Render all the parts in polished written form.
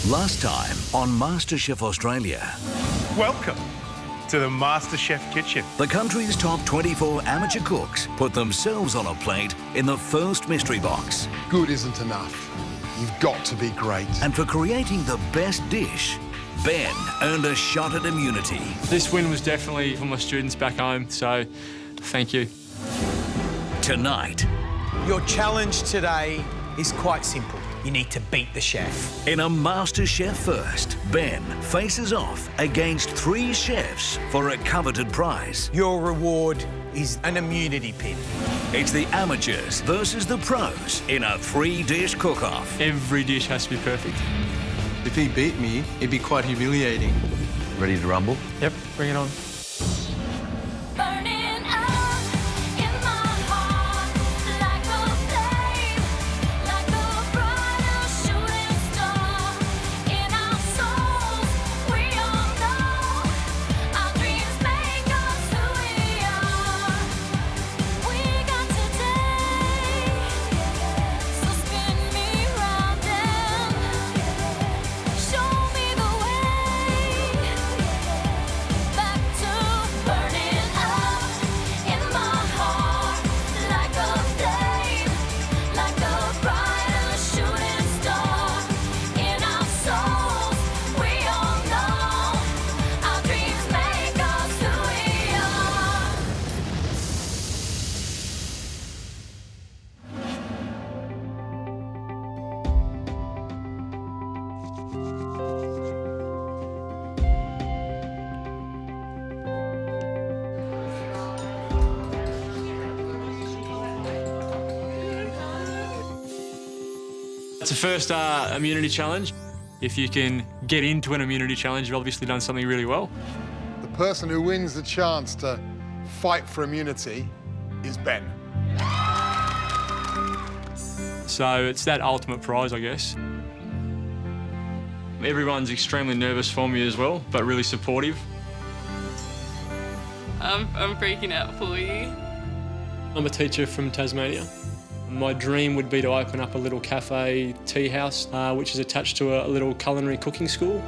Last time on MasterChef Australia. Welcome to the MasterChef kitchen. The country's top 24 amateur cooks put themselves on a plate in the first mystery box. Good isn't enough. You've got to be great. And for creating the best dish, Ben earned a shot at immunity. This win was definitely for my students back home, so thank you. Tonight, your challenge today is quite simple. You need to beat the chef. in a MasterChef first, Ben faces off against 3 chefs for a coveted prize. Your reward is an immunity pin. It's the amateurs versus the pros in a 3-dish cook-off. Every dish has to be perfect. If he beat me, it'd be quite humiliating. Ready to rumble? Yep, bring it on. Burning up in my heart like a flame, like a brighter shooting star. In our souls, we all know our dreams make us who we are. We got today, so spin me round and show me the way back to burning up in my heart like a flame, like a brighter shooting star. In our souls, we all know our dreams make us who we are. It's the first immunity challenge. If you can get into an immunity challenge, you've obviously done something really well. The person who wins the chance to fight for immunity is Ben. So it's that ultimate prize, I guess. Everyone's extremely nervous for me as well, but really supportive. I'm freaking out for you. I'm a teacher from Tasmania. My dream would be to open up a little cafe tea house, which is attached to a little culinary cooking school.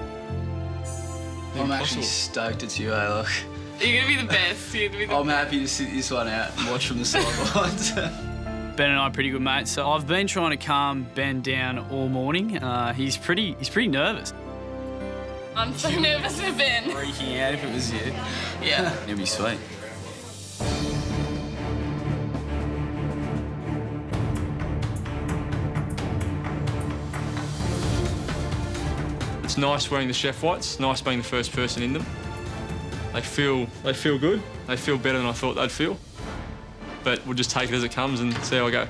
I'm actually stoked it's you, look. You're gonna be the best. You're gonna be the I'm happy to sit this one out and watch from the sidelines. Ben and I are pretty good mates, so I've been trying to calm Ben down all morning. He's pretty nervous. I'm so nervous for Ben. Freaking out if it was you. Yeah. It'd be sweet. It's nice wearing the chef whites, nice being the first person in them. They feel good. They feel better than I thought they'd feel. But we'll just take it as it comes and see how I go.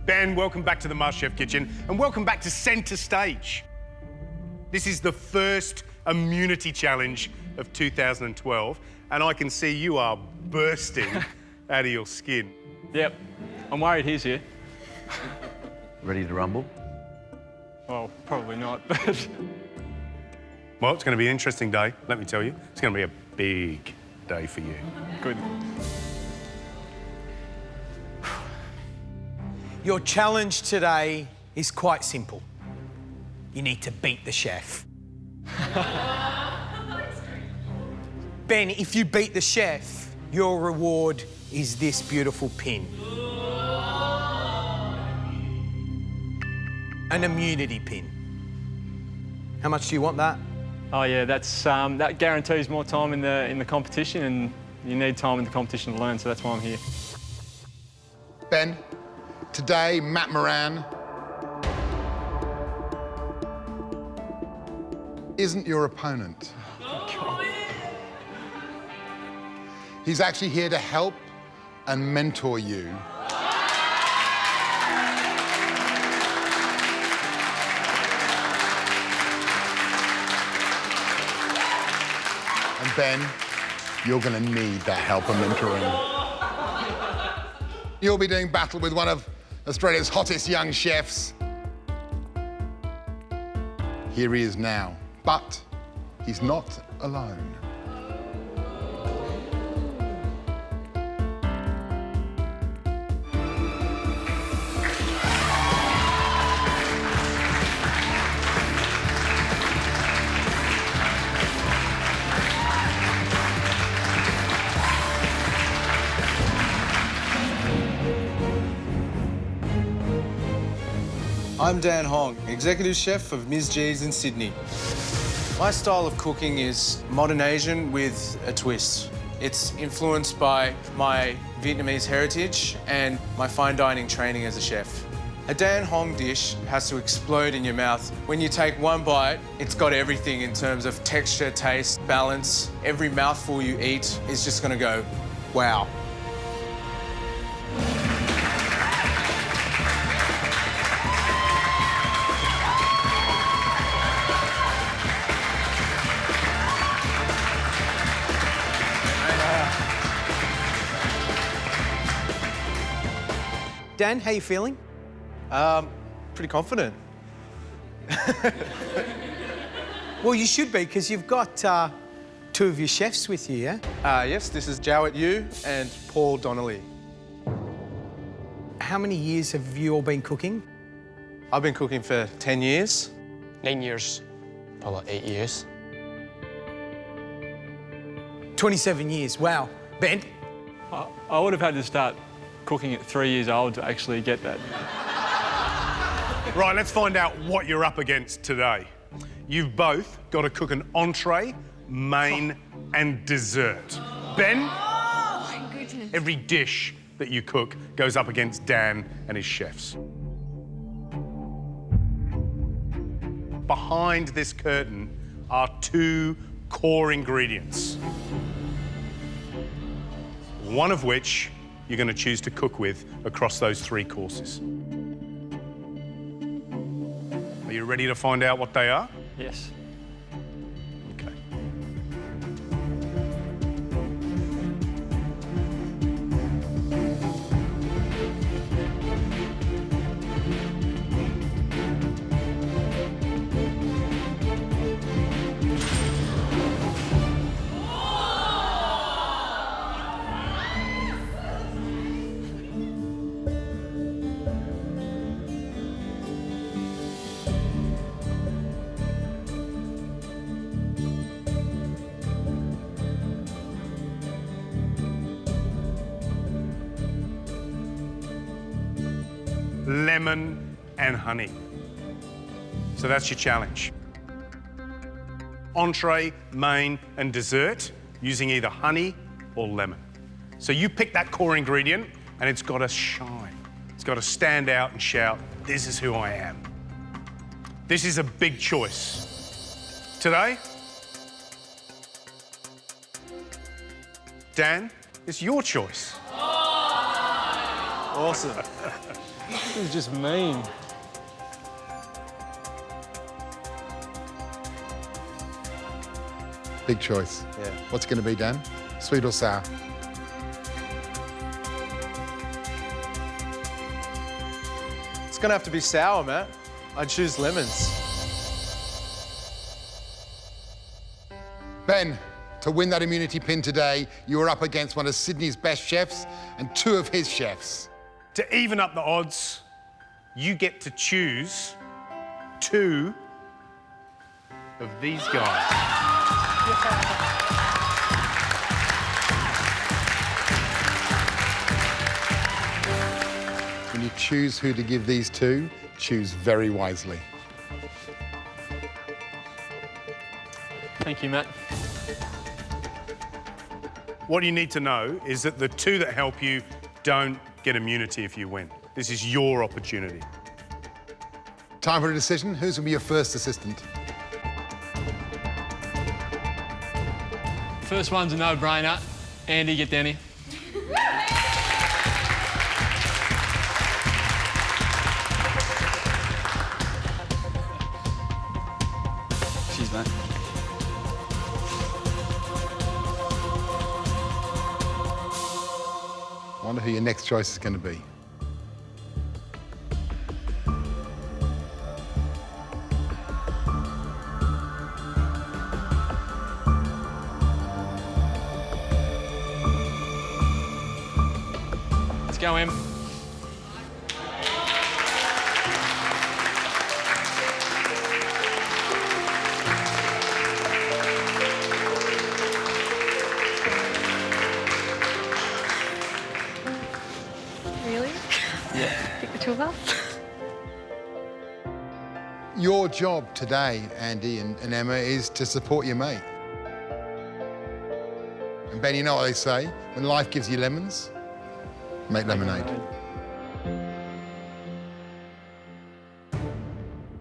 Ben, welcome back to the MasterChef kitchen and welcome back to centre stage. This is the first immunity challenge of 2012 and I can see you are bursting out of your skin. Yep, I'm worried he's here. Ready to rumble? Well, probably not, but... Well, it's going to be an interesting day, let me tell you. It's going to be a big day for you. Good. Your challenge today is quite simple. You need to beat the chef. Ben, if you beat the chef, your reward is this beautiful pin. An immunity pin. How much do you want that? Oh yeah, that guarantees more time in the competition, and you need time in the competition to learn, so that's why I'm here. Ben, Today, Matt Moran isn't your opponent. He's actually here to help and mentor you. And Ben, you're gonna need that help and mentoring. You'll be doing battle with one of Australia's hottest young chefs. Here he is now, but he's not alone. I'm Dan Hong, Executive Chef of Ms. G's in Sydney. My style of cooking is modern Asian with a twist. It's influenced by my Vietnamese heritage and my fine dining training as a chef. A Dan Hong dish has to explode in your mouth. When you take one bite, it's got everything in terms of texture, taste, balance. Every mouthful you eat is just gonna go, wow. Dan, how you feeling? Pretty confident. Well, you should be, because you've got two of your chefs with you, yeah? Yes, this is Jowett Yu and Paul Donnelly. How many years have you all been cooking? I've been cooking for 10 years. 9 years, probably 8 years. 27 years, wow. Ben? I would have had to start cooking at 3 years old to actually get that. Right, let's find out what you're up against today. You've both got to cook an entree, main, and dessert. Ben, Oh my goodness. every dish that you cook goes up against Dan and his chefs. Behind this curtain are two core ingredients, one of which you're going to choose to cook with across those three courses. Are you ready to find out what they are? Yes. Okay. Lemon and honey. So that's your challenge. Entree, main, and dessert using either honey or lemon. So you pick that core ingredient and it's got to shine. It's got to stand out and shout, this is who I am. This is a big choice. Today, Dan, it's your choice. Awesome. This is just mean. Big choice. Yeah. What's it going to be, Dan? Sweet or sour? It's gonna have to be sour, Matt. I'd choose lemons. Ben, to win that immunity pin today, you are up against one of Sydney's best chefs and two of his chefs. To even up the odds, you get to choose two of these guys. When you choose who to give these to, choose very wisely. Thank you, Matt. What you need to know is that the two that help you don't get immunity if you win. This is your opportunity. Time for a decision. Who's going to be your first assistant? First one's a no-brainer. Andy, get down here. Cheers, mate. I wonder who your next choice is going to be. Let's go, Em. Really? Yeah. Pick the two of us? Your job today, Andy and Emma, is to support your mate. And Ben, you know what they say? When life gives you lemons, make lemonade.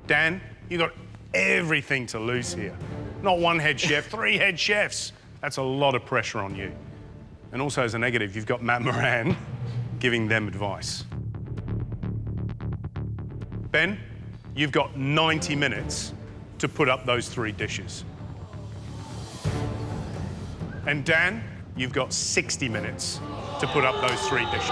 Dan, you got everything to lose here. Not one head chef, 3 head chefs. That's a lot of pressure on you. And also as a negative, you've got Matt Moran giving them advice. Ben, you've got 90 minutes to put up those 3 dishes. And Dan, you've got 60 minutes to put up those 3 dishes.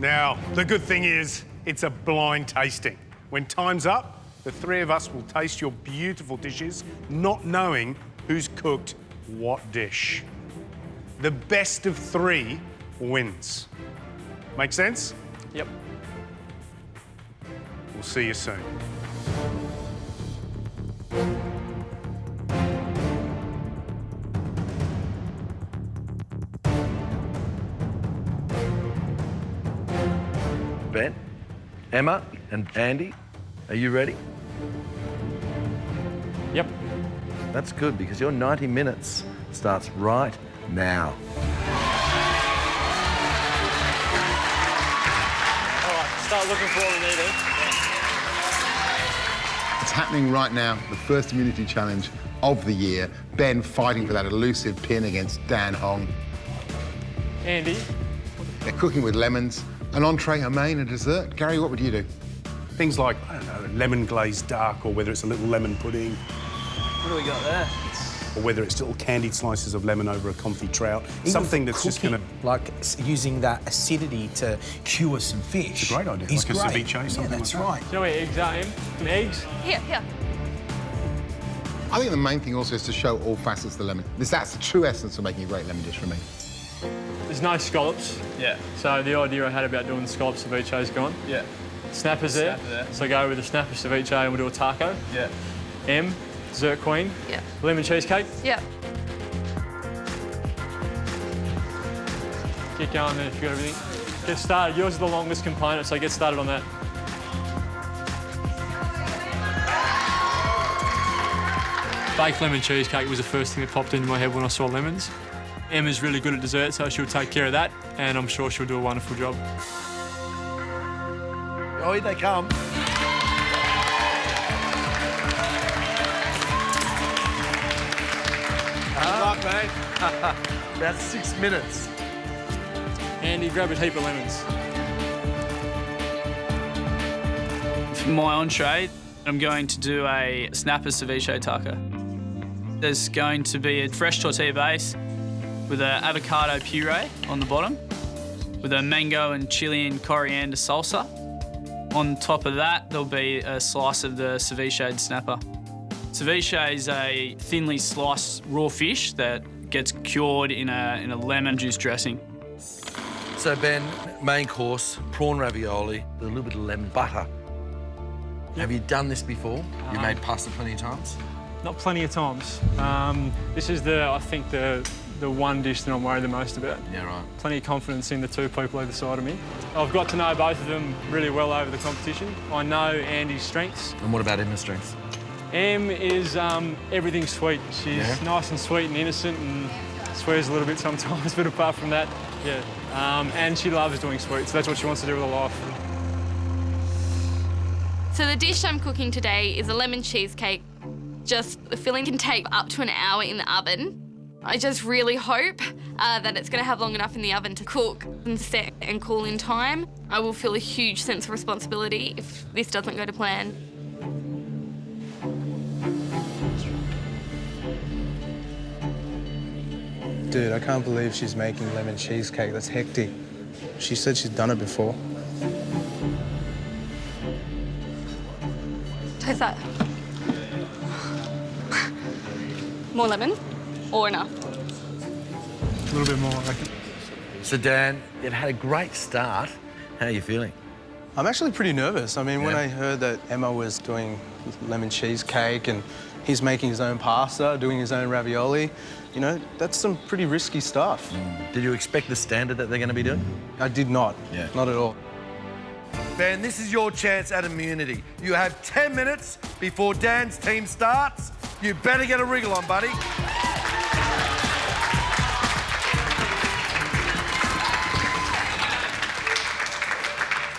Now, the good thing is, it's a blind tasting. When time's up, the 3 of us will taste your beautiful dishes, not knowing who's cooked what dish. The best of 3 wins. Make sense? Yep. We'll see you soon. Ben, Emma, and Andy, are you ready? Yep. That's good because your 90 minutes starts right now. All right, start looking for what we need, It's happening right now, the first immunity challenge of the year. Ben fighting for that elusive pin against Dan Hong. Andy. They're cooking with lemons, an entree, a main, a dessert. Gary, what would you do? Things like, I don't know, lemon glazed duck, or whether it's a little lemon pudding, What do we got there? or whether it's little candied slices of lemon over a confit trout. Something that's just going to... Like using that acidity to cure some fish. It's a great idea, Is like a great. ceviche, something yeah, that's like that. right. So where eggs are, Em? Some eggs? Here, here. I think the main thing also is to show all facets of the lemon. That's the true essence of making a great lemon dish for me. There's no scallops. Yeah. So the idea I had about doing the scallop ceviche is gone. Yeah. Snappers there. Snapper there. So go with the snapper ceviche and we'll do a taco. Yeah. M, dessert queen. Yeah. Lemon cheesecake. Yeah. Get going then if you've got everything. Get started. Yours is the longest component, so get started on that. Baked lemon cheesecake was the first thing that popped into my head when I saw lemons. Emma's really good at dessert, so she'll take care of that, and I'm sure she'll do a wonderful job. Oh, here they come. Good luck, mate. About 6 minutes. Andy, grab a heap of lemons. For my entree, I'm going to do a snapper ceviche taco. There's going to be a fresh tortilla base with an avocado puree on the bottom, with a mango and chili and coriander salsa. On top of that, there'll be a slice of the ceviche snapper. Ceviche is a thinly sliced raw fish that gets cured in a lemon juice dressing. So, Ben, main course, prawn ravioli, with a little bit of lemon butter. Have you done this before? You made pasta plenty of times? Not plenty of times. This is I think the one dish that I'm worried the most about. Yeah, right. Plenty of confidence in the 2 people either side of me. I've got to know both of them really well over the competition. I know Andy's strengths. And what about Emma's strengths? Em is everything sweet. She's nice and sweet and innocent and swears a little bit sometimes, but apart from that, yeah. And she loves doing sweets. That's what she wants to do with her life. So the dish I'm cooking today is a lemon cheesecake. Just the filling can take up to an hour in the oven. I just really hope that it's going to have long enough in the oven to cook and set and cool in time. I will feel a huge sense of responsibility if this doesn't go to plan. Dude, I can't believe she's making lemon cheesecake. That's hectic. She said she's done it before. Taste that. More lemon or enough? A little bit more, I reckon. So, Dan, you've had a great start. How are you feeling? I'm actually pretty nervous. I mean, when I heard that Emma was doing lemon cheesecake and he's making his own pasta, doing his own ravioli, you know, that's some pretty risky stuff. Did you expect the standard that they're going to be doing? I did not. Yeah. Not at all. Ben, this is your chance at immunity. You have 10 minutes before Dan's team starts. You better get a wriggle on, buddy.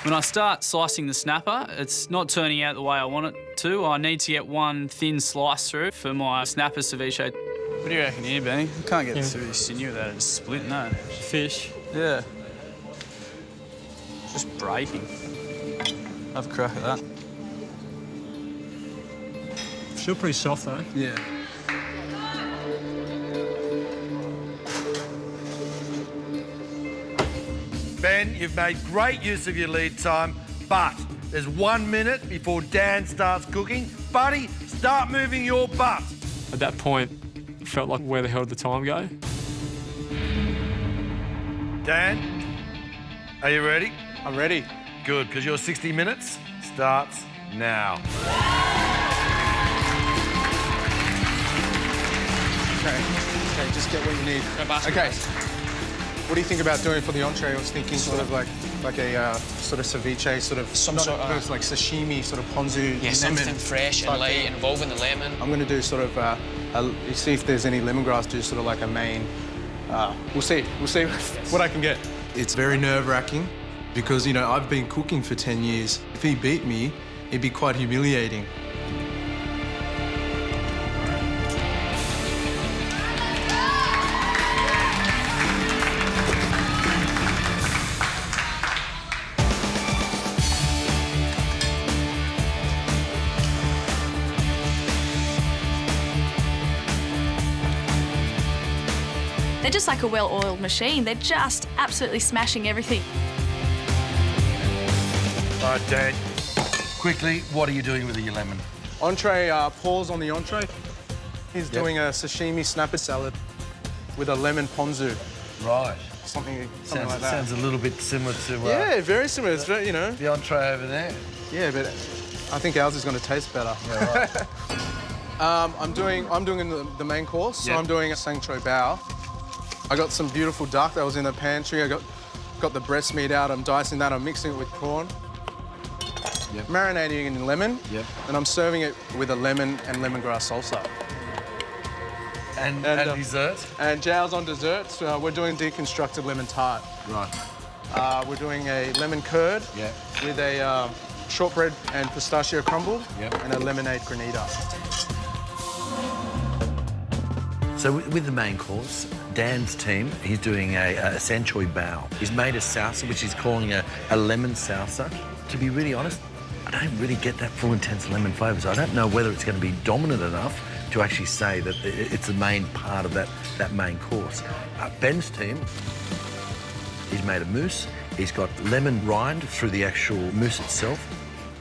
When I start slicing the snapper, it's not turning out the way I want it to. I need to get one thin slice through for my snapper ceviche. What do you reckon here, Benny? I can't get through this sinew without it just splitting, no. Fish. Yeah. Just breaking. Have a crack at that. Still pretty soft, though. Yeah. Ben, you've made great use of your lead time, but there's 1 minute before Dan starts cooking. Buddy, start moving your butt. At that point, it felt like, where the hell did the time go? Dan, are you ready? I'm ready. Good, because your 60 minutes starts now. Okay, just get what you need. Okay. What do you think about doing for the entree? I was thinking sort of like a sort of ceviche, sort of Some sort of like sashimi, sort of ponzu. Yeah, something lemon fresh and type light thing. involving the lemon. I'm going to do sort of see if there's any lemongrass. Do sort of like a main. We'll see. We'll see what I can get. It's very nerve-wracking because you know I've been cooking for 10 years. If he beat me, it'd be quite humiliating. They're just like a well-oiled machine. They're just absolutely smashing everything. All right, Dan, quickly, what are you doing with your lemon? Entree, Paul's on the entree. He's doing a sashimi snapper salad with a lemon ponzu. Right. Something like that. Sounds a little bit similar to... Yeah, very similar. It's very, you know. The entree over there. Yeah, but I think ours is going to taste better. Yeah, right. I'm doing the main course, so I'm doing a sanctuary bao. I got some beautiful duck that was in the pantry. I got the breast meat out. I'm dicing that. I'm mixing it with prawn. Marinating it in lemon. And I'm serving it with a lemon and lemongrass salsa. And dessert? And Jao's on desserts. We're doing deconstructed lemon tart. Right. We're doing a lemon curd with a shortbread and pistachio crumble and a lemonade granita. So with the main course, Dan's team, he's doing a sanctuary bao. He's made a salsa, which he's calling a lemon salsa. To be really honest, I don't really get that full, intense lemon flavour. So I don't know whether it's going to be dominant enough to actually say that it's the main part of that main course. Ben's team, he's made a mousse. He's got lemon rind through the actual mousse itself,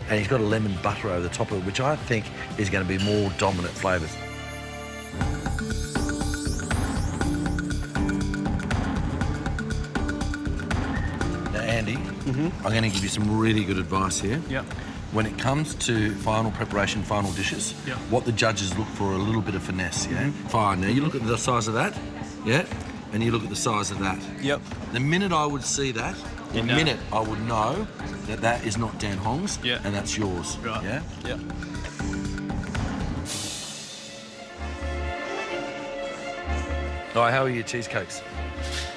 and he's got a lemon butter over the top of it, which I think is going to be more dominant flavours. Andy, I'm going to give you some really good advice here. When it comes to final preparation, final dishes, what the judges look for are a little bit of finesse, Fine. Now, you look at the size of that, and you look at the size of that. The minute I would see that, the minute I would know that that is not Dan Hong's, and that's yours, yeah? All right, how are your cheesecakes?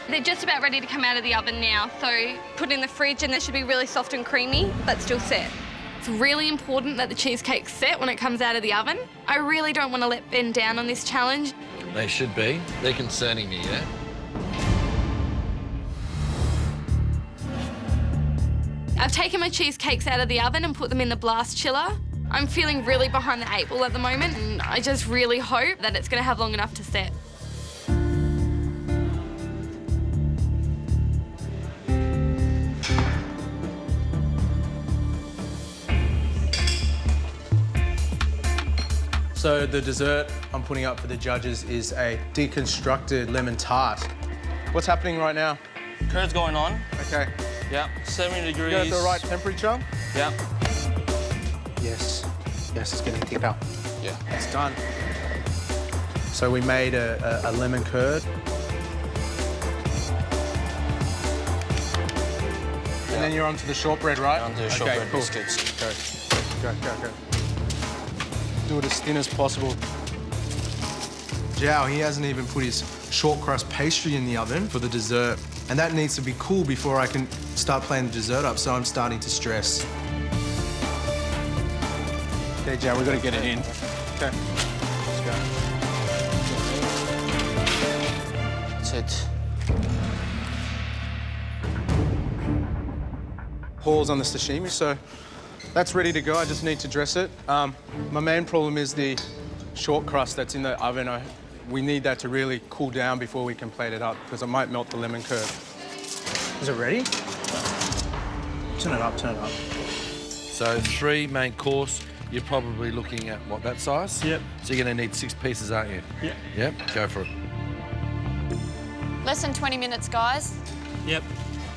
They're just about ready to come out of the oven now, so put in the fridge and they should be really soft and creamy, but still set. It's really important that the cheesecake's set when it comes out of the oven. I really don't want to let Ben down on this challenge. They should be. They're concerning me, yeah? I've taken my cheesecakes out of the oven and put them in the blast chiller. I'm feeling really behind the 8 ball at the moment, and I just really hope that it's going to have long enough to set. So the dessert I'm putting up for the judges is a deconstructed lemon tart. What's happening right now? Curds going on. Okay. Yeah, 70 degrees. You got it at the right temperature? Yeah. Yes. Yes, it's getting thicker. Yeah. It's done. So we made a lemon curd. And then you're onto the shortbread, right? Onto the shortbread biscuits. Go. Do it as thin as possible. Jow, he hasn't even put his short crust pastry in the oven for the dessert. And that needs to be cool before I can start playing the dessert up, so I'm starting to stress. Okay, Jow, we've got to get it in. Okay, let's go. That's it. Paul's on the sashimi, so that's ready to go. I just need to dress it. My main problem is the short crust that's in the oven. We need that to really cool down before we can plate it up, because I might melt the lemon curd. Is it ready? Turn it up, turn it up. So 3 main course, you're probably looking at, what, that size? Yep. So you're going to need 6 pieces, aren't you? Yep. Yep, go for it. Less than 20 minutes, guys. Yep.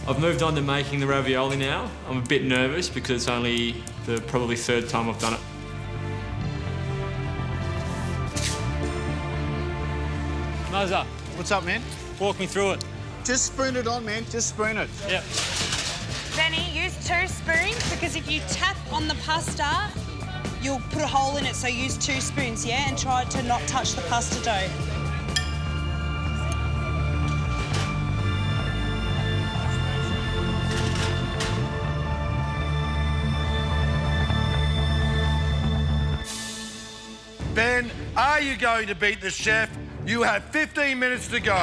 I've moved on to making the ravioli now. I'm a bit nervous because it's only the probably 3rd time I've done it. Moza, What's up, man? walk me through it. Just spoon it on, man. Just spoon it. Yep. Benny, use 2 spoons because if you tap on the pasta, you'll put a hole in it. So use 2 spoons, yeah? And try to not touch the pasta dough. Ben, are you going to beat the chef? You have 15 minutes to go.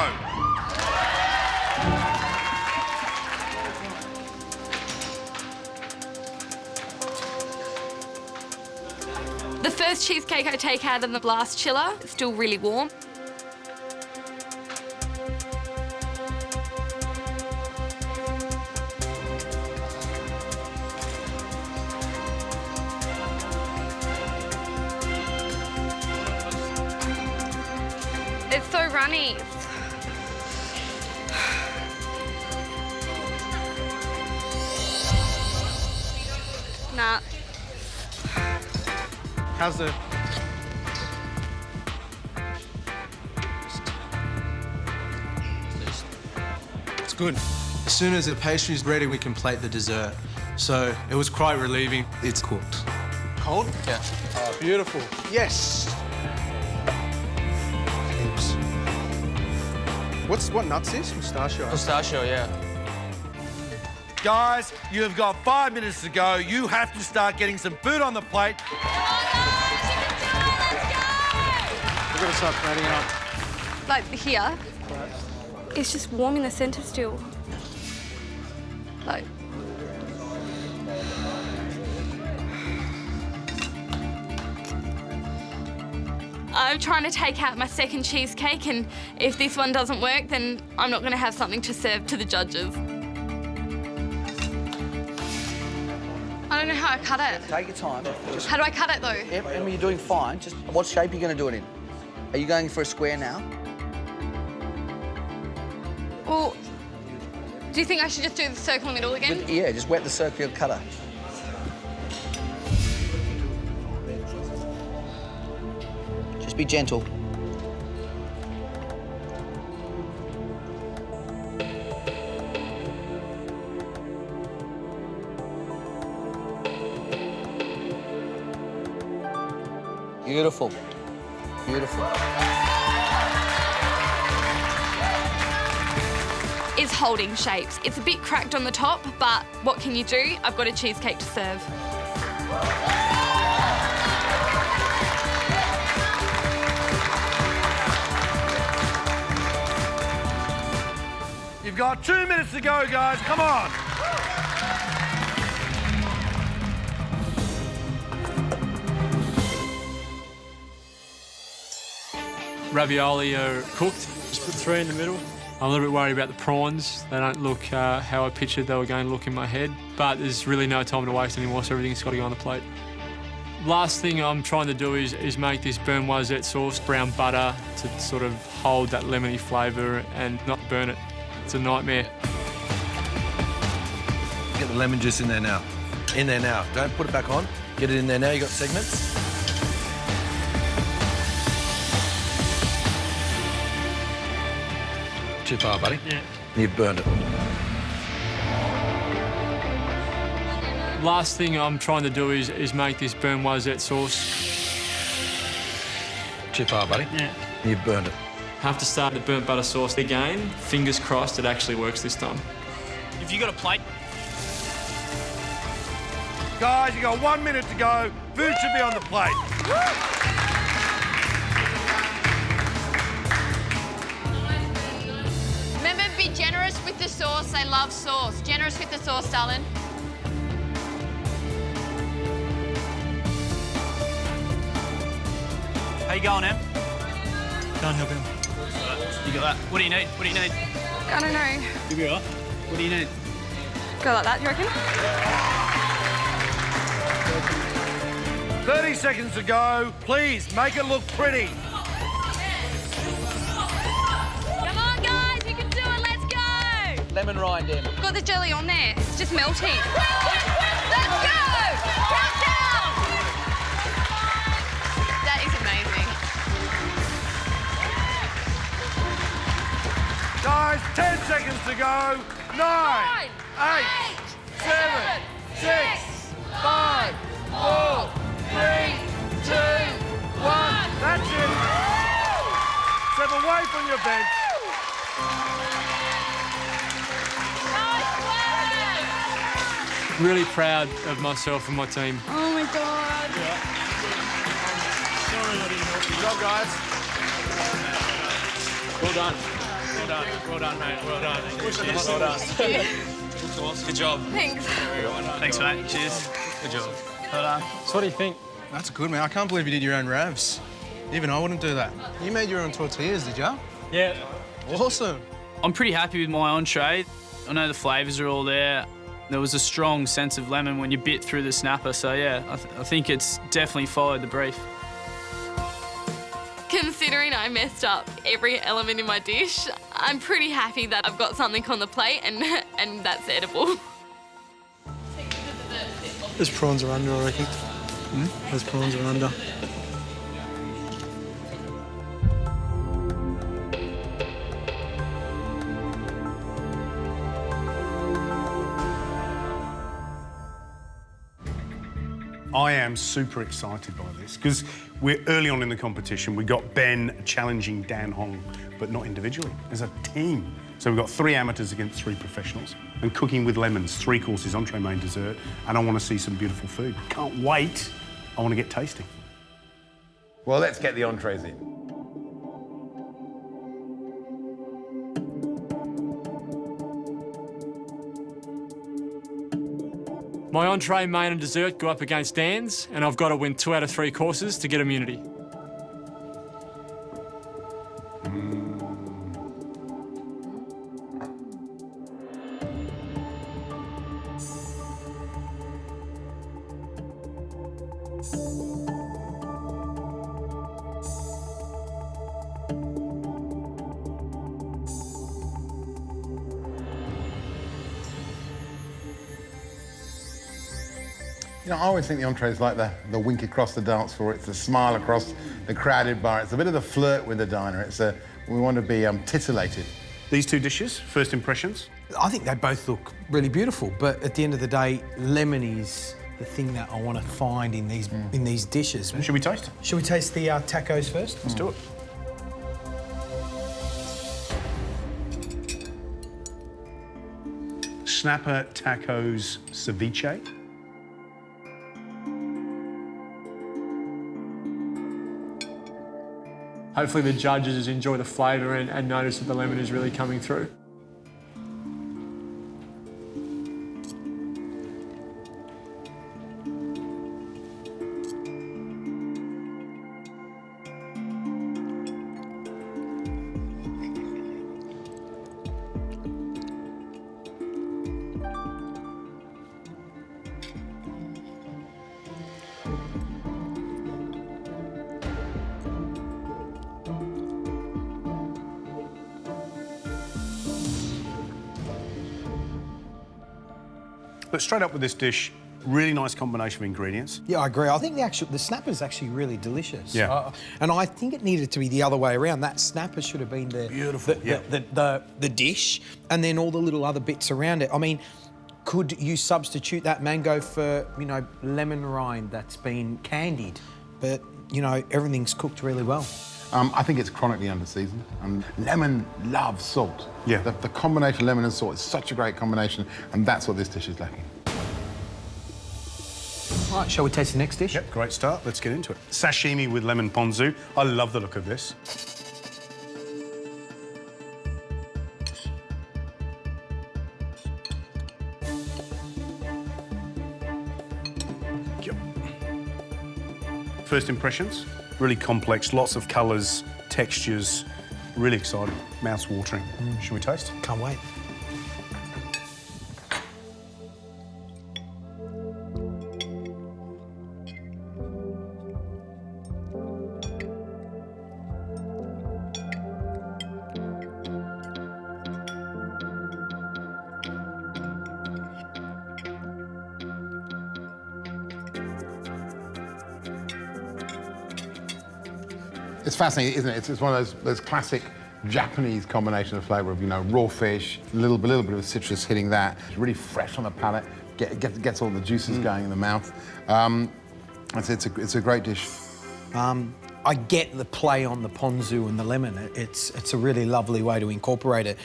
The first cheesecake I take out of the blast chiller, it's still really warm. It's so runny. Nah. How's the... It's good. As soon as the pastry's ready, we can plate the dessert. So it was quite relieving. It's cooked. Cold? Yeah. Oh, beautiful. Yes. What nuts is? Pistachio. Pistachio, yeah. Guys, you have got 5 minutes to go. You have to start getting some food on the plate. We've got to start plating up. Like here, it's just warm in the centre still. Like. I'm trying to take out my second cheesecake, and if this one doesn't work, then I'm not going to have something to serve to the judges. I don't know how I cut it. Take your time. How do I cut it, though? Yep, Emma, you're doing fine. Just what shape are you going to do it in? Are you going for a square now? Well, do you think I should just do the circle middle again? Yeah, just wet the circular cutter. Just be gentle. Beautiful. Beautiful. is holding shapes. It's a bit cracked on the top, but what can you do? I've got a cheesecake to serve. You've got 2 minutes to go, guys. Come on. Ravioli are cooked. Just put 3 in the middle. I'm a little bit worried about the prawns. They don't look how I pictured they were going to look in my head. But there's really no time to waste anymore, so everything's got to go on the plate. Last thing I'm trying to do is make this Bernoisette sauce, brown butter, to sort of hold that lemony flavour and not burn it. It's a nightmare. Get the lemon juice in there now. In there now. Don't put it back on. Get it in there now. You got segments. Too far, buddy. Yeah. You've burned it. Last thing I'm trying to do is make this Bernoisette sauce. Too far, buddy. Yeah. You've burned it. Have to start the burnt butter sauce again. Fingers crossed it actually works this time. If you got a plate, Guys, you got 1 minute to go. Food should be on the plate. Remember, be generous with the sauce. They love sauce. Generous with the sauce, darling. how you going, Em? Can't help him. You got that? What do you need? What do you need? I don't know. You'll be all right. What do you need? Go like that, you reckon? 30 seconds to go. Please, make it look pretty. Come on, guys, you can do it. Let's go. Lemon rind, Em. Got the jelly on there. It's just melting. Let's go! Countdown! That is amazing. Guys, 10 seconds to go. 9, 8, 7, 6, 5, 4, 3, 2, 1. That's it. Step away from your bench. Really proud of myself and my team. Oh my God. Good job, guys. Well done. Well done. Well done, mate. Well done. Cheers. Well done. Good job. Thanks. Thanks, mate. Cheers. Good job. Well done. So what do you think? That's good, man. I can't believe you did your own ravs. Even I wouldn't do that. You made your own tortillas, did you? Yeah. Awesome. I'm pretty happy with my entree. I know the flavours are all there. There was a strong sense of lemon when you bit through the snapper, so yeah, I think it's definitely followed the brief. Considering I messed up every element in my dish, I'm pretty happy that I've got something on the plate and that's edible. Those prawns are under, I reckon. Those prawns are under. I am super excited by this because we're early on in the competition. We got Ben challenging Dan Hong, but not individually, as a team. So we've got 3 amateurs against 3 professionals. And cooking with lemons, 3 courses, entree, main, dessert. And I want to see some beautiful food. Can't wait. I want to get tasting. Well, let's get the entrees in. My entree, main and dessert go up against Dan's, and I've got to win 2 out of 3 courses to get immunity. You know, I always think the entree is like the wink across the dance floor. It's the smile across the crowded bar. It's a bit of the flirt with the diner. We want to be titillated. These 2 dishes, first impressions? I think they both look really beautiful, but at the end of the day, lemon is the thing that I want to find in these dishes. Should we taste? Should we taste the tacos first? Let's do it. snapper tacos ceviche. Hopefully the judges enjoy the flavour and notice that the lemon is really coming through. But straight up with this dish, really nice combination of ingredients. Yeah, I agree. I think the snapper's actually really delicious. Yeah. And I think it needed to be the other way around. That snapper should have been the dish, and then all the little other bits around it. I mean, could you substitute that mango for, you know, lemon rind that's been candied? But, you know, everything's cooked really well. I think it's chronically under-seasoned. Lemon loves salt. Yeah. The combination of lemon and salt is such a great combination, and that's what this dish is lacking. All right, shall we taste the next dish? Yep, great start. Let's get into it. Sashimi with lemon ponzu. I love the look of this. Yep. First impressions, really complex, lots of colours, textures, really exciting, mouth-watering. Should we taste? Can't wait. It's fascinating, isn't it? It's one of those classic Japanese combination of flavour of, you know, raw fish, a little bit of citrus hitting that. It's really fresh on the palate, gets all the juices going in the mouth. It's a great dish. I get the play on the ponzu and the lemon. It's a really lovely way to incorporate it.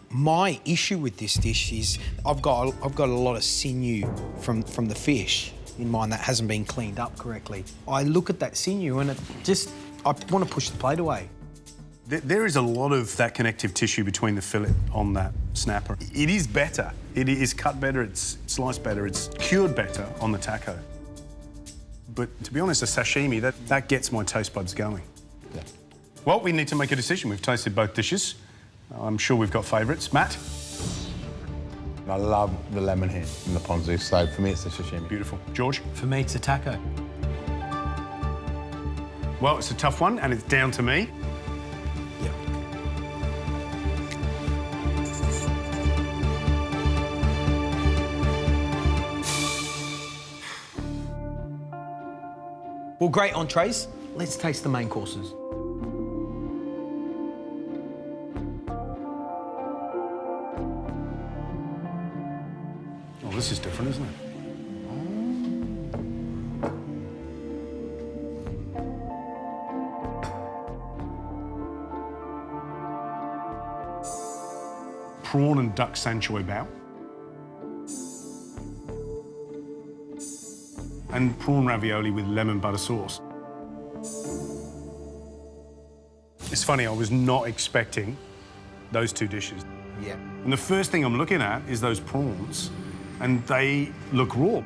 My issue with this dish is I've got a lot of sinew from the fish in mine that hasn't been cleaned up correctly. I look at that sinew and I want to push the plate away. There is a lot of that connective tissue between the fillet on that snapper. It is better. It is cut better, it's sliced better, it's cured better on the taco. But to be honest, a sashimi, that gets my taste buds going. Yeah. Well, we need to make a decision. We've tasted both dishes. I'm sure we've got favourites. Matt? I love the lemon here in the ponzu, so for me it's the sashimi. Beautiful. George? For me, it's a taco. Well, it's a tough one, and it's down to me. Yeah. Well, great entrees. Let's taste the main courses. Oh, this is different, isn't it? Prawn and duck sanchoy bao. And prawn ravioli with lemon butter sauce. It's funny, I was not expecting those two dishes. Yeah. And the first thing I'm looking at is those prawns, and they look raw.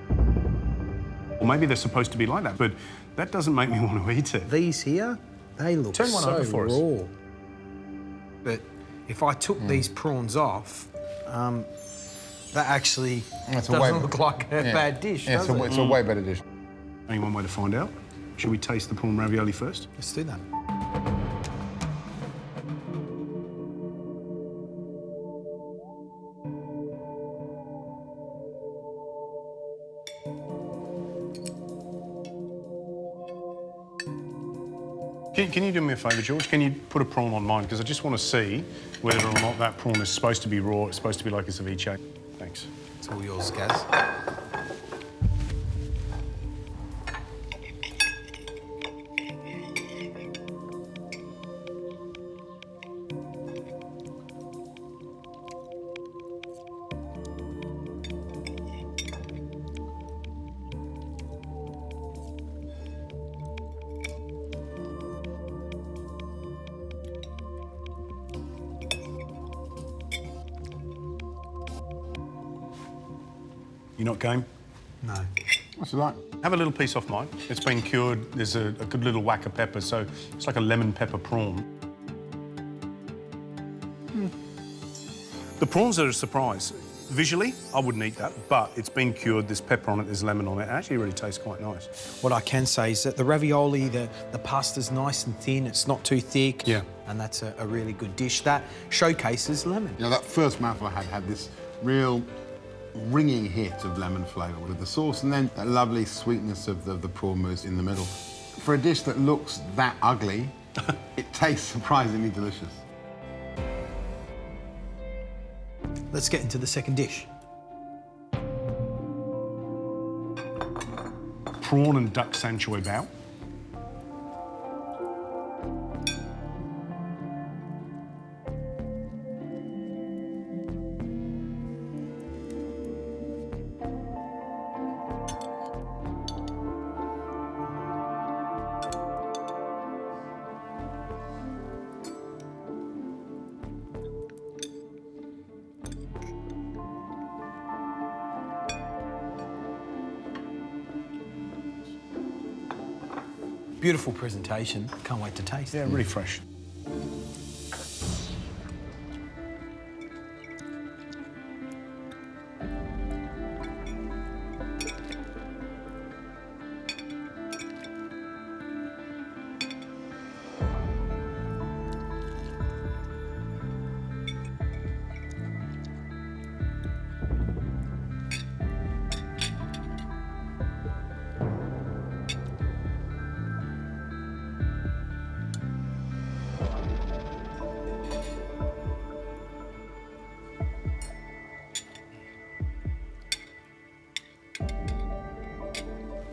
Or maybe they're supposed to be like that, but that doesn't make me want to eat it. These here, they look Turn one so over for us. raw. But if I took these prawns off, that actually doesn't look like a bad dish, does it? It's a way better dish. Only one way to find out. Should we taste the prawn ravioli first? Let's do that. Can you do me a favour, George? Can you put a prawn on mine? Because I just want to see whether or not that prawn is supposed to be raw, it's supposed to be like a ceviche. Thanks. It's all yours, Gaz. You're not game? No. What's it like? Have a little piece off mine. It's been cured. There's a good little whack of pepper, so it's like a lemon pepper prawn. The prawns are a surprise. Visually, I wouldn't eat that, but it's been cured, there's pepper on it, there's lemon on it. It actually really tastes quite nice. What I can say is that the ravioli, the pasta's nice and thin, it's not too thick. Yeah. And that's a really good dish. That showcases lemon. You know, that first mouthful I had this real ringing hit of lemon flavour with the sauce, and then that lovely sweetness of the prawn mousse in the middle. For a dish that looks that ugly, it tastes surprisingly delicious. Let's get into the second dish. Prawn and duck sanshoy bao. Beautiful presentation. Can't wait to taste. Yeah, really fresh.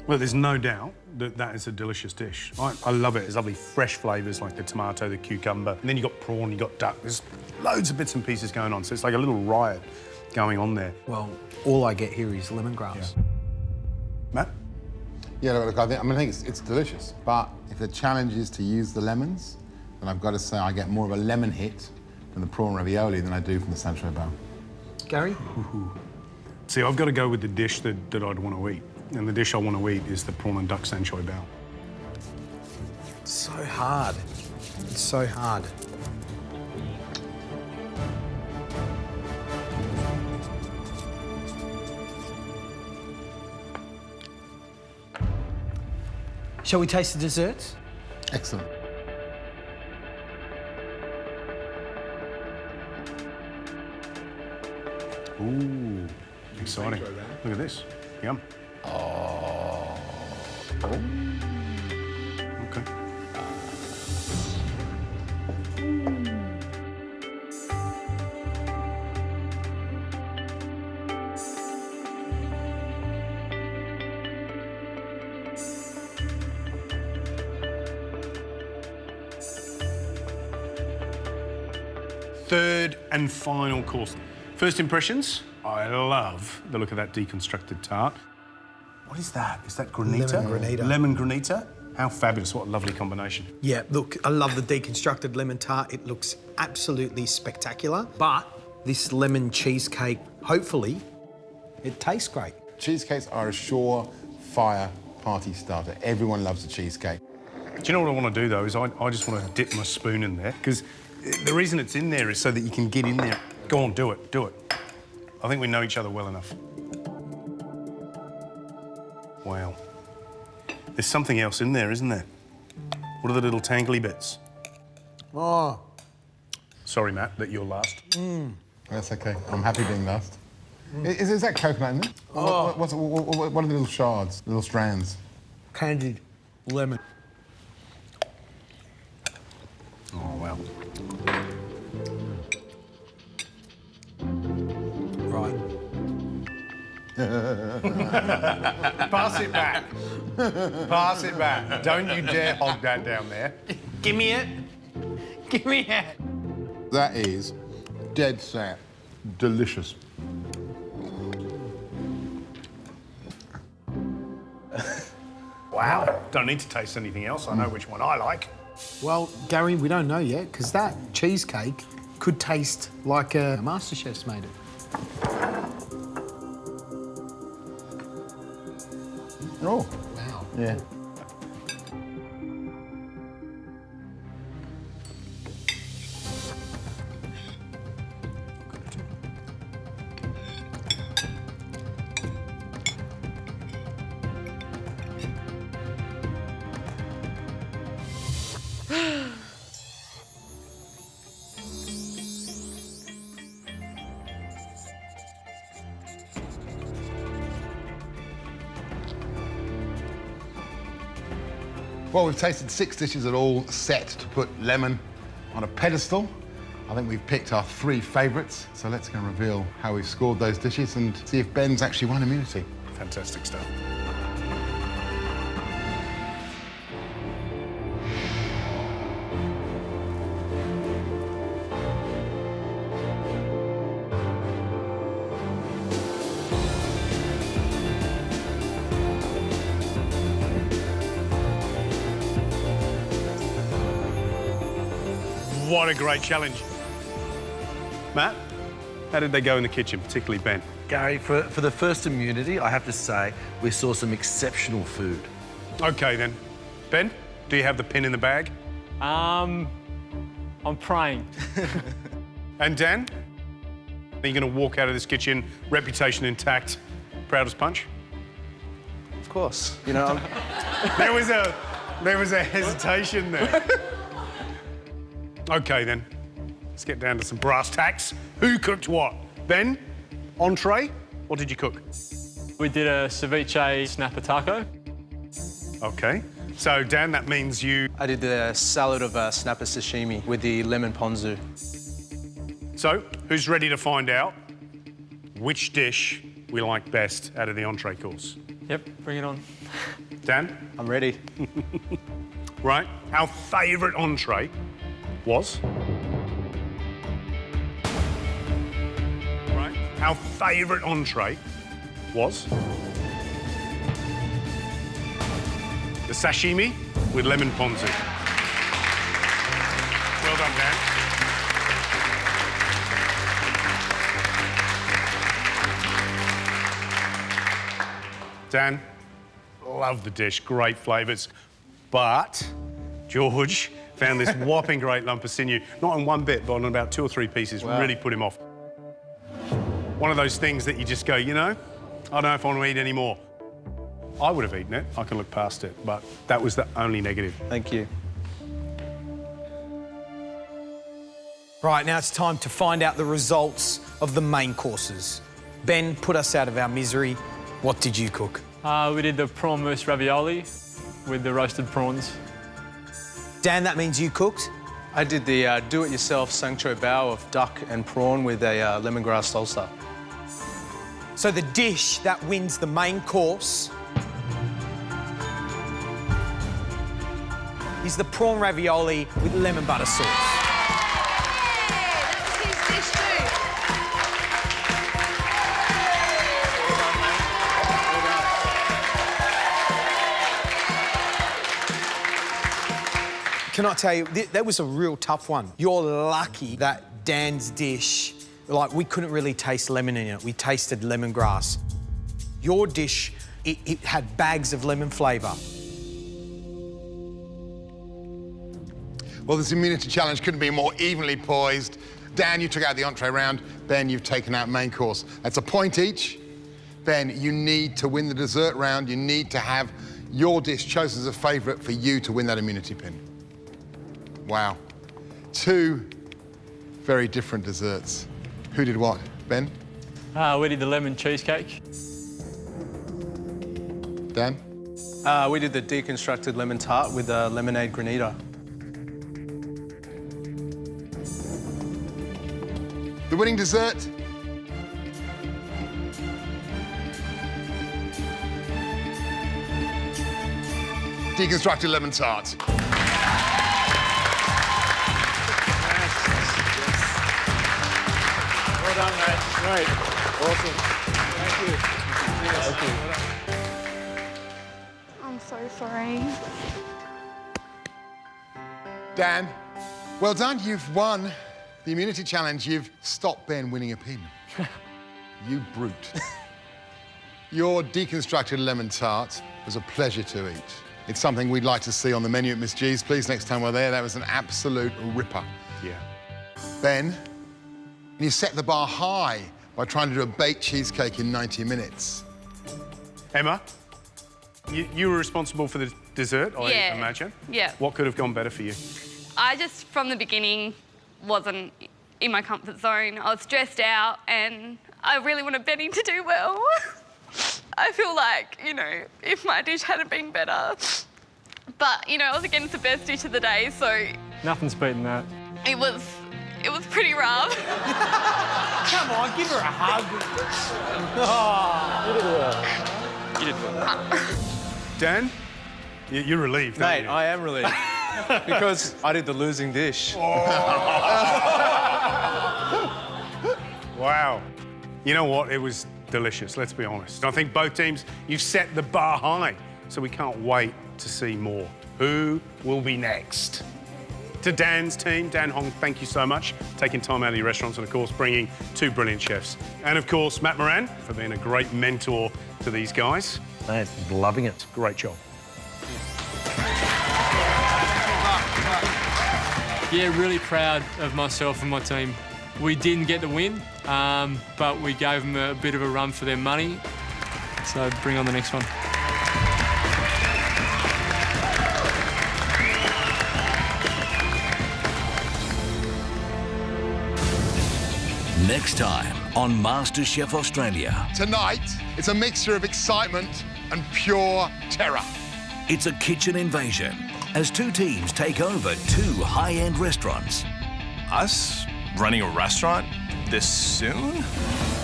Well, there's no doubt that that is a delicious dish. I love it. There's lovely fresh flavours like the tomato, the cucumber, and then you've got prawn, you've got duck. There's loads of bits and pieces going on, so it's like a little riot going on there. Well, all I get here is lemongrass. Yeah. Matt? Yeah, look, I think it's delicious, but if the challenge is to use the lemons, then I've got to say I get more of a lemon hit from the prawn ravioli than I do from the sanshoy bao. Gary? See, I've got to go with the dish that I'd want to eat. And the dish I want to eat is the prawn and duck sanshoy bao. It's so hard. It's so hard. Shall we taste the desserts? Excellent. Ooh, exciting. Look at this. Yum. Oh. Okay. Third and final course. First impressions, I love the look of that deconstructed tart. What is that? Is that granita? Lemon granita. Lemon granita? How fabulous, what a lovely combination. Yeah, look, I love the deconstructed lemon tart. It looks absolutely spectacular. But this lemon cheesecake, hopefully, it tastes great. Cheesecakes are a surefire party starter. Everyone loves a cheesecake. Do you know what I want to do, though, is I just want to dip my spoon in there, because the reason it's in there is so that you can get in there. Go on, do it, do it. I think we know each other well enough. Wow. There's something else in there, isn't there? What are the little tangly bits? Oh. Sorry, Matt, that you're last. That's okay. I'm happy being last. Is that coconut in there? Oh. What are the little shards, little strands? Candied lemon. Oh, wow. Right. Pass it back. Pass it back. Don't you dare hog that down there. Give me it. Give me it. That is dead set delicious. Wow. Don't need to taste anything else. I know which one I like. Well, Gary, we don't know yet, because that cheesecake could taste like a MasterChef's made it. Oh. Wow. Yeah. Well, we've tasted 6 dishes that are all set to put lemon on a pedestal. I think we've picked our 3 favourites. So let's go and reveal how we've scored those dishes and see if Ben's actually won immunity. Fantastic stuff. What a great challenge. Matt, how did they go in the kitchen, particularly Ben? Gary, for the first immunity, I have to say, we saw some exceptional food. OK, then. Ben, do you have the pin in the bag? I'm praying. And Dan, are you going to walk out of this kitchen, reputation intact, proud as punch? Of course. You know, There was a hesitation there. OK, then. Let's get down to some brass tacks. Who cooked what? Ben, entree, what did you cook? We did a ceviche snapper taco. OK. So, Dan, that means you... I did the salad of snapper sashimi with the lemon ponzu. So, who's ready to find out which dish we like best out of the entree course? Yep, bring it on. Dan? I'm ready. Right. Our favourite entree was... Right. Our favourite entree was... the sashimi with lemon ponzu. Well done, Dan. Dan, love the dish, great flavours. But George found this whopping great lump of sinew, not on one bit, but on about 2 or 3 pieces, Wow. really put him off. One of those things that you just go, you know, I don't know if I want to eat any more. I would have eaten it, I can look past it, but that was the only negative. Thank you. Right, now it's time to find out the results of the main courses. Ben, put us out of our misery. What did you cook? We did the prawn mousse ravioli with the roasted prawns. Dan, that means you cooked? I did the do-it-yourself sancho bao of duck and prawn with a lemongrass salsa. So the dish that wins the main course is the prawn ravioli with lemon butter sauce. That was his dish too. Can I tell you, that was a real tough one. You're lucky that Dan's dish, like, we couldn't really taste lemon in it. We tasted lemongrass. Your dish, it had bags of lemon flavour. Well, this immunity challenge couldn't be more evenly poised. Dan, you took out the entree round. Ben, you've taken out main course. That's a point each. Ben, you need to win the dessert round. You need to have your dish chosen as a favourite for you to win that immunity pin. Wow. 2 very different desserts. Who did what? Ben? We did the lemon cheesecake. Dan? We did the deconstructed lemon tart with a lemonade granita. The winning dessert? Deconstructed lemon tart. Well done, mate. Great. Awesome. Thank you. Thank you. I'm so sorry. Dan, well done. You've won the immunity challenge. You've stopped Ben winning a pin. You brute. Your deconstructed lemon tart was a pleasure to eat. It's something we'd like to see on the menu at Miss G's, please, next time we're there. That was an absolute ripper. Yeah. Ben, you set the bar high by trying to do a baked cheesecake in 90 minutes. Emma, you were responsible for the dessert, I imagine. Yeah. What could have gone better for you? I just, from the beginning, wasn't in my comfort zone. I was stressed out and I really wanted Benny to do well. I feel like, you know, if my dish hadn't been better. But, you know, I was against the best dish of the day, so... Nothing's beating that. It was pretty rough. Come on, give her a hug. You did well. Dan, you're relieved, aren't Mate, you? I am relieved. Because I did the losing dish. Wow. You know what? It was delicious, let's be honest. I think both teams, you've set the bar high, so we can't wait to see more. Who will be next? To Dan's team, Dan Hong, thank you so much for taking time out of your restaurants and, of course, bringing two brilliant chefs. And, of course, Matt Moran for being a great mentor to these guys. Mate, loving it. Great job. Yeah, really proud of myself and my team. We didn't get the win, but we gave them a bit of a run for their money. So bring on the next one. Next time on MasterChef Australia. Tonight, it's a mixture of excitement and pure terror. It's a kitchen invasion as two teams take over two high-end restaurants. Us running a restaurant this soon?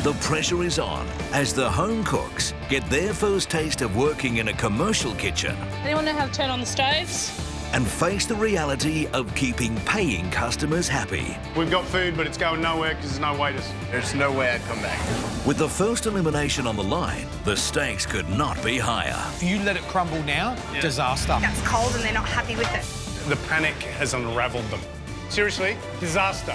The pressure is on as the home cooks get their first taste of working in a commercial kitchen Anyone know how to turn on the stoves? and face the reality of keeping paying customers happy. We've got food, but it's going nowhere because there's no waiters. There's no way I'd come back. With the first elimination on the line, the stakes could not be higher. If you let it crumble now, disaster. That's cold and they're not happy with it. The panic has unraveled them. Seriously, disaster.